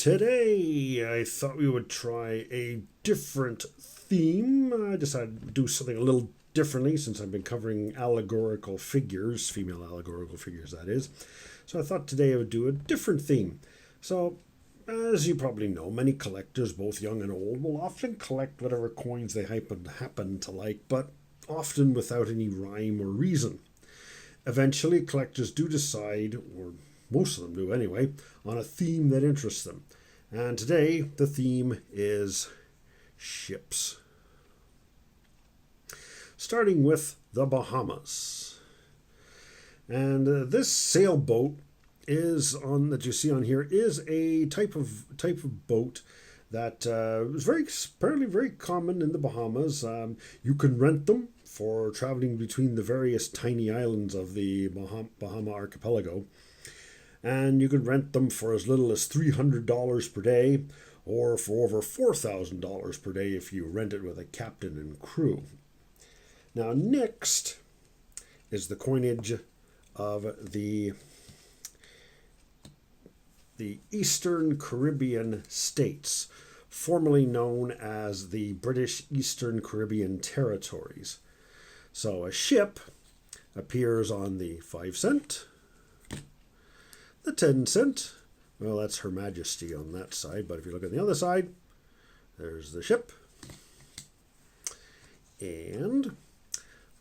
Today, I thought we would try a different theme. I decided to do something a little differently since I've been covering allegorical figures, female allegorical figures, that is. So I thought today I would do a different theme. So, as you probably know, many collectors, both young and old, will often collect whatever coins they happen to like, but often without any rhyme or reason. Eventually, collectors do decide, or most of them do anyway, on a theme that interests them. And today, the theme is ships. Starting with the Bahamas. And this sailboat that you see on here is a type of boat that is apparently very common in the Bahamas. You can rent them for traveling between the various tiny islands of the Bahama archipelago. And you can rent them for as little as $300 per day, or for over $4,000 per day if you rent it with a captain and crew. Now, next is the coinage of the Eastern Caribbean states, formerly known as the British Eastern Caribbean Territories. So a ship appears on the 5 cent, the 10 cent, well, that's Her Majesty on that side, but if you look at the other side, there's the ship. And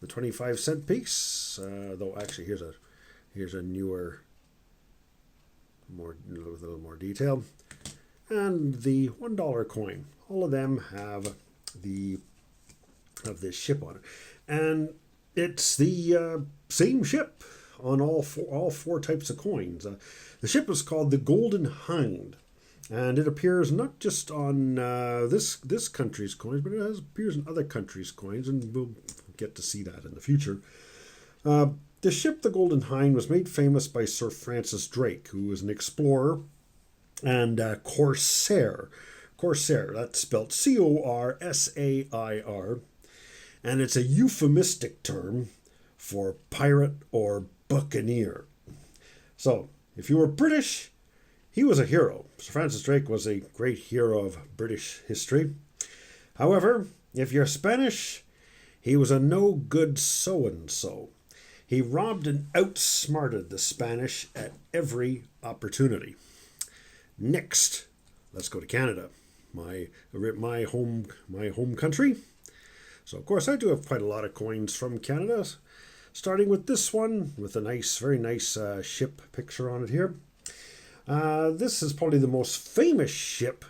the 25 cent piece, though actually here's a newer, with a little more detail. And the $1 coin. All of them have this ship on it. And it's the same ship on all four types of coins. The ship is called the Golden Hind, and it appears not just on this country's coins, but it appears in other countries' coins, and we'll get to see that in the future. The ship, the Golden Hind, was made famous by Sir Francis Drake, who was an explorer and corsair. Corsair, that's spelled C-O-R-S-A-I-R, and it's a euphemistic term for pirate or buccaneer. So, if you were British, he was a hero. Sir Francis Drake was a great hero of British history. However, if you're Spanish, he was a no-good so-and-so. He robbed and outsmarted the Spanish at every opportunity. Next, let's go to Canada, my home country. So, of course, I do have quite a lot of coins from Canada. Starting with this one, with a very nice ship picture on it here. This is probably the most famous ship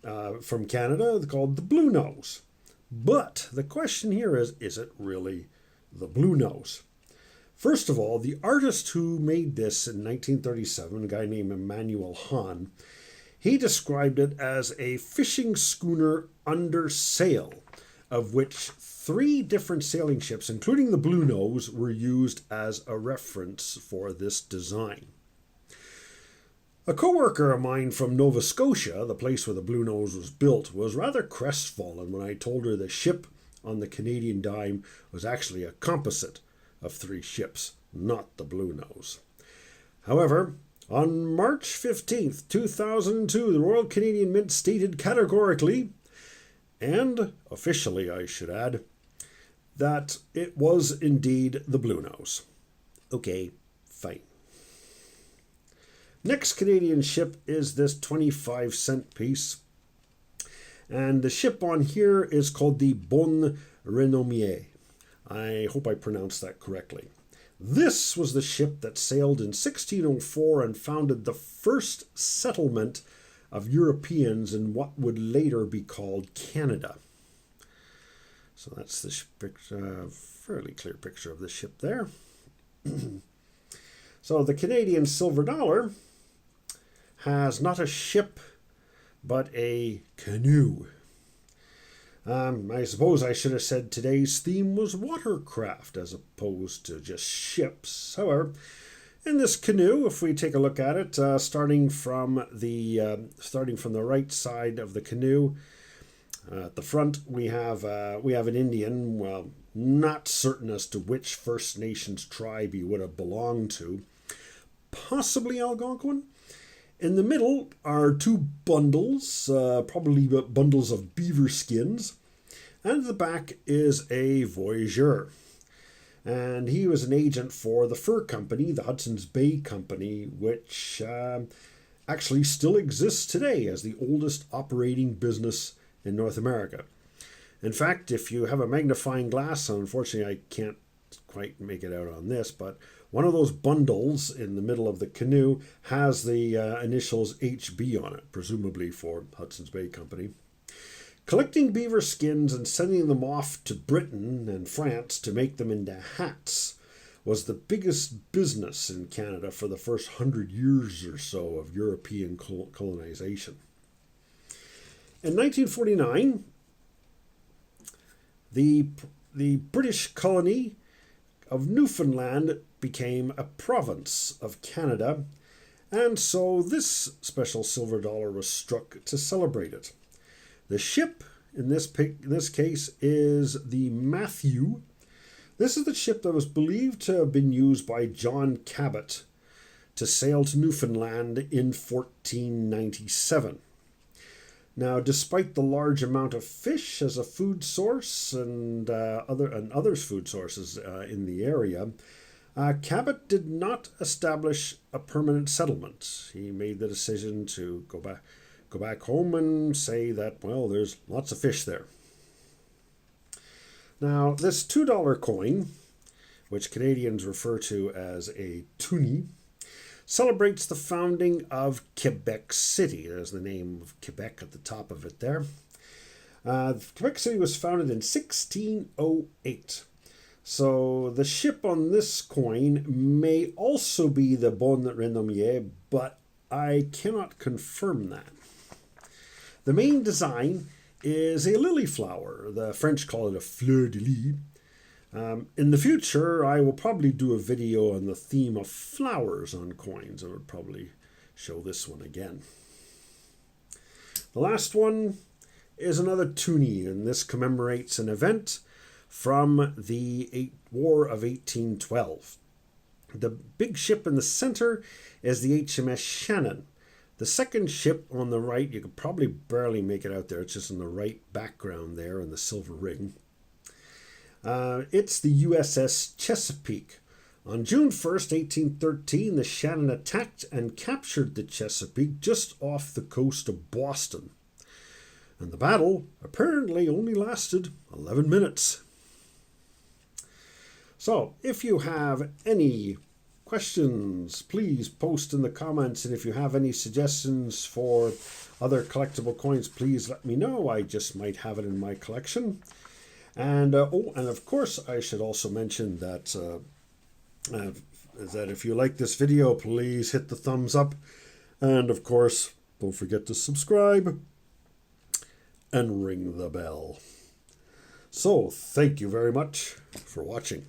from Canada, called the Blue Nose. But the question here is it really the Blue Nose? First of all, the artist who made this in 1937, a guy named Emmanuel Hein, he described it as a fishing schooner under sail, of which 3 different sailing ships, including the Blue Nose, were used as a reference for this design. A co-worker of mine from Nova Scotia, the place where the Blue Nose was built, was rather crestfallen when I told her the ship on the Canadian dime was actually a composite of 3 ships, not the Blue Nose. However, on March 15th, 2002, the Royal Canadian Mint stated categorically, and officially I should add, that it was indeed the Blue Nose. Okay, fine. Next Canadian ship is this 25 cent piece. And the ship on here is called the BonRenoir. I hope I pronounced that correctly. This was the ship that sailed in 1604 and founded the first settlement of Europeans in what would later be called Canada. So that's the fairly clear picture of the ship there. So the Canadian silver dollar has not a ship, but a canoe. I suppose I should have said today's theme was watercraft as opposed to just ships. However, in this canoe, if we take a look at it, starting from the right side of the canoe, at the front we have an Indian. Well, not certain as to which First Nations tribe he would have belonged to. Possibly Algonquin. In the middle are two bundles, probably bundles of beaver skins, and at the back is a voyageur. And he was an agent for the fur company, the Hudson's Bay Company, which actually still exists today as the oldest operating business in North America. In fact, if you have a magnifying glass, unfortunately I can't quite make it out on this, but one of those bundles in the middle of the canoe has the initials HB on it, presumably for Hudson's Bay Company. Collecting beaver skins and sending them off to Britain and France to make them into hats was the biggest business in Canada for the first 100 years or so of European colonization. In 1949, the British colony of Newfoundland became a province of Canada, and so this special silver dollar was struck to celebrate it. The ship in this case is the Matthew. This is the ship that was believed to have been used by John Cabot to sail to Newfoundland in 1497. Now, despite the large amount of fish as a food source and other food sources in the area, Cabot did not establish a permanent settlement. He made the decision to go back home and say that, well, there's lots of fish there. Now, this $2 coin, which Canadians refer to as a toonie, celebrates the founding of Quebec City. There's the name of Quebec at the top of it there. Quebec City was founded in 1608. So the ship on this coin may also be the BonRenoir, but I cannot confirm that. The main design is a lily flower. The French call it a fleur de lis. In the future, I will probably do a video on the theme of flowers on coins. I would probably show this one again. The last one is another toonie, and this commemorates an event from the War of 1812. The big ship in the center is the HMS Shannon. The second ship on the right, you could probably barely make it out there. It's just in the right background there in the silver ring. It's the USS Chesapeake. On June 1st, 1813, the Shannon attacked and captured the Chesapeake just off the coast of Boston. And the battle apparently only lasted 11 minutes. So, if you have any questions, please post in the comments. And if you have any suggestions for other collectible coins, please let me know. I just might have it in my collection. And and of course, I should also mention that if you like this video, please hit the thumbs up. And of course, don't forget to subscribe and ring the bell. So, thank you very much for watching.